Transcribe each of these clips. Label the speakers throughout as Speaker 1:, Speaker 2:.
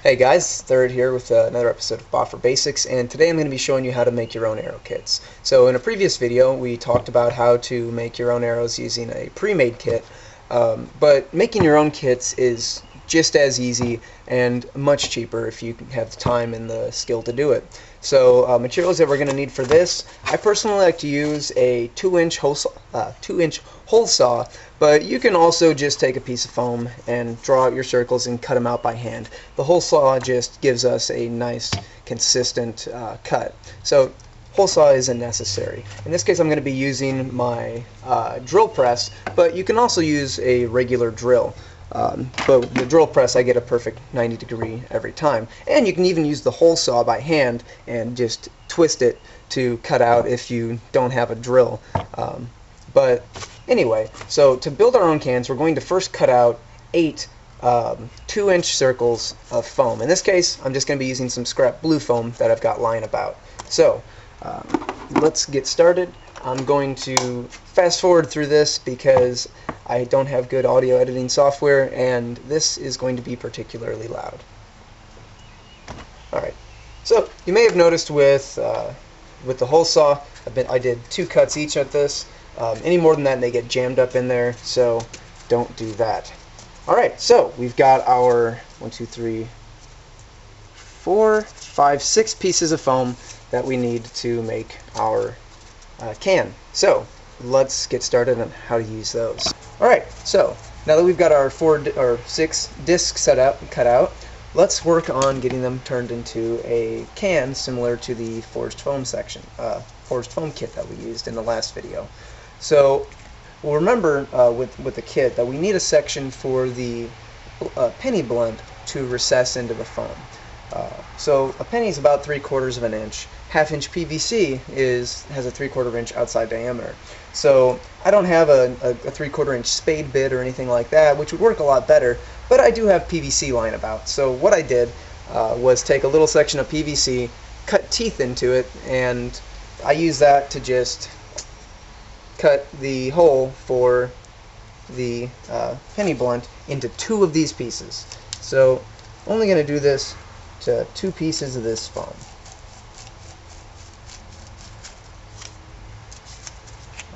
Speaker 1: Hey guys, Third here with another episode of Boffer Basics, and today I'm going to be showing you how to make your own arrow kits. So in a previous video we talked about how to make your own arrows using a pre-made kit, but making your own kits is just as easy and much cheaper if you have the time and the skill to do it. So materials that we're going to need for this, I personally like to use a 2-inch hole saw, but you can also just take a piece of foam and draw out your circles and cut them out by hand. The hole saw just gives us a nice consistent cut. So hole saw isn't necessary. In this case I'm going to be using my drill press, but you can also use a regular drill. But the drill press I get a perfect 90-degree every time. And you can even use the hole saw by hand and just twist it to cut out if you don't have a drill. But anyway, so to build our own cans we're going to first cut out 8 2-inch circles of foam. In this case I'm just going to be using some scrap blue foam that I've got lying about. So let's get started. I'm going to fast forward through this because I don't have good audio editing software and this is going to be particularly loud. Alright, so you may have noticed with the hole saw I did 2 cuts each at this. Any more than that and they get jammed up in there, so don't do that. Alright, so we've got our 6 pieces of foam that we need to make our can. So let's get started on how to use those. Alright, so now that we've got our 6 discs cut out, let's work on getting them turned into a can similar to the forged foam kit that we used in the last video. So we'll remember with the kit that we need a section for the penny blunt to recess into the foam. So a penny is about 3/4 of an inch. 1/2-inch PVC has a 3/4 inch outside diameter. So I don't have a 3/4 inch spade bit or anything like that, which would work a lot better, but I do have PVC lying about. So what I did was take a little section of PVC, cut teeth into it, and I use that to just cut the hole for the penny blunt into 2 of these pieces. So I'm only going to do this to 2 pieces of this foam.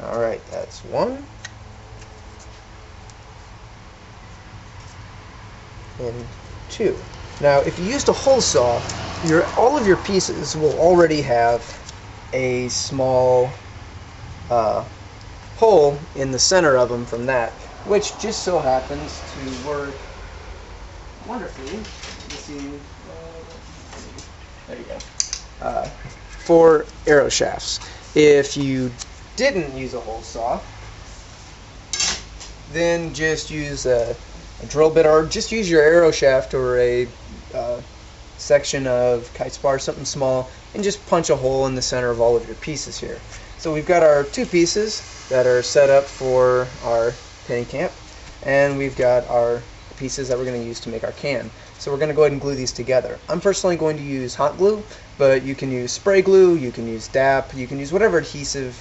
Speaker 1: Alright, that's 1. And 2. Now, if you used a hole saw, all of your pieces will already have a small hole in the center of them from that, which just so happens to work wonderfully. There you go. For arrow shafts. If you didn't use a hole saw, then just use a drill bit, or just use your arrow shaft or a section of kite spar, something small, and just punch a hole in the center of all of your pieces here. So we've got our 2 pieces that are set up for our penny camp, and we've got our pieces that we're going to use to make our can. So we're going to go ahead and glue these together. I'm personally going to use hot glue, but you can use spray glue, you can use DAP, you can use whatever adhesive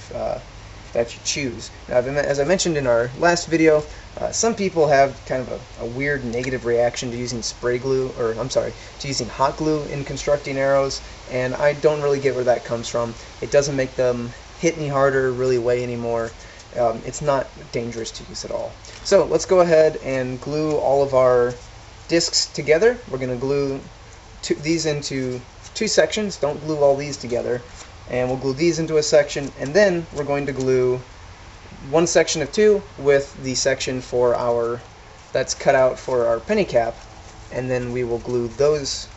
Speaker 1: that you choose. Now, as I mentioned in our last video, some people have kind of a weird negative reaction to using spray glue, or I'm sorry, to using hot glue in constructing arrows, and I don't really get where that comes from. It doesn't make them hit any harder, really weigh anymore. It's not dangerous to use at all. So let's go ahead and glue all of our discs together. We're going to glue these into 2 sections. Don't glue all these together. And we'll glue these into a section, and then we're going to glue 1 section of 2 with the section for that's cut out for our penny cap, and then we will glue those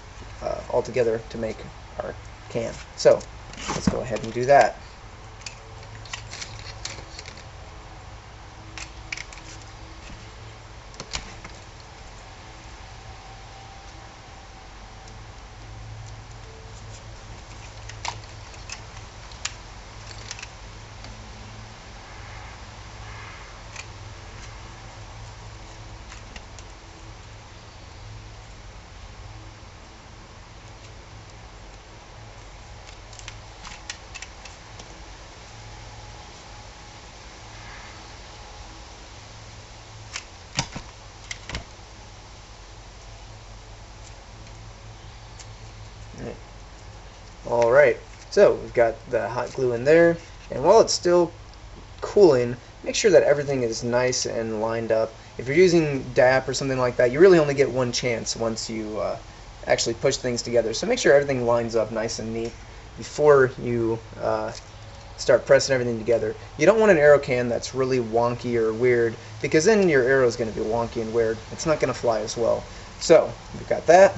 Speaker 1: all together to make our can. So let's go ahead and do that. Alright, so we've got the hot glue in there, and while it's still cooling, make sure that everything is nice and lined up. If you're using DAP or something like that, you really only get one chance once you actually push things together. So make sure everything lines up nice and neat before you start pressing everything together. You don't want an arrow can that's really wonky or weird, because then your arrow is going to be wonky and weird. It's not going to fly as well. So we've got that,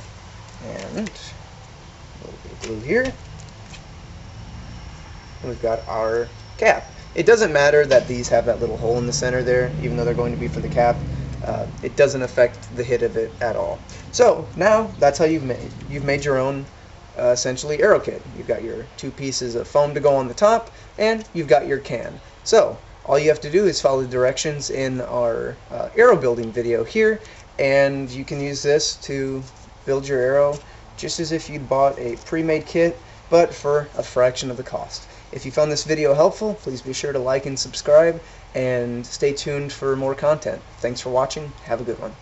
Speaker 1: and a little bit of glue here. And we've got our cap. It doesn't matter that these have that little hole in the center there, even though they're going to be for the cap. It doesn't affect the hit of it at all. So now that's how you've made your own essentially arrow kit. You've got your 2 pieces of foam to go on the top, and you've got your can. So all you have to do is follow the directions in our arrow building video here, and you can use this to build your arrow just as if you'd bought a pre-made kit, but for a fraction of the cost. If you found this video helpful, please be sure to like and subscribe, and stay tuned for more content. Thanks for watching. Have a good one.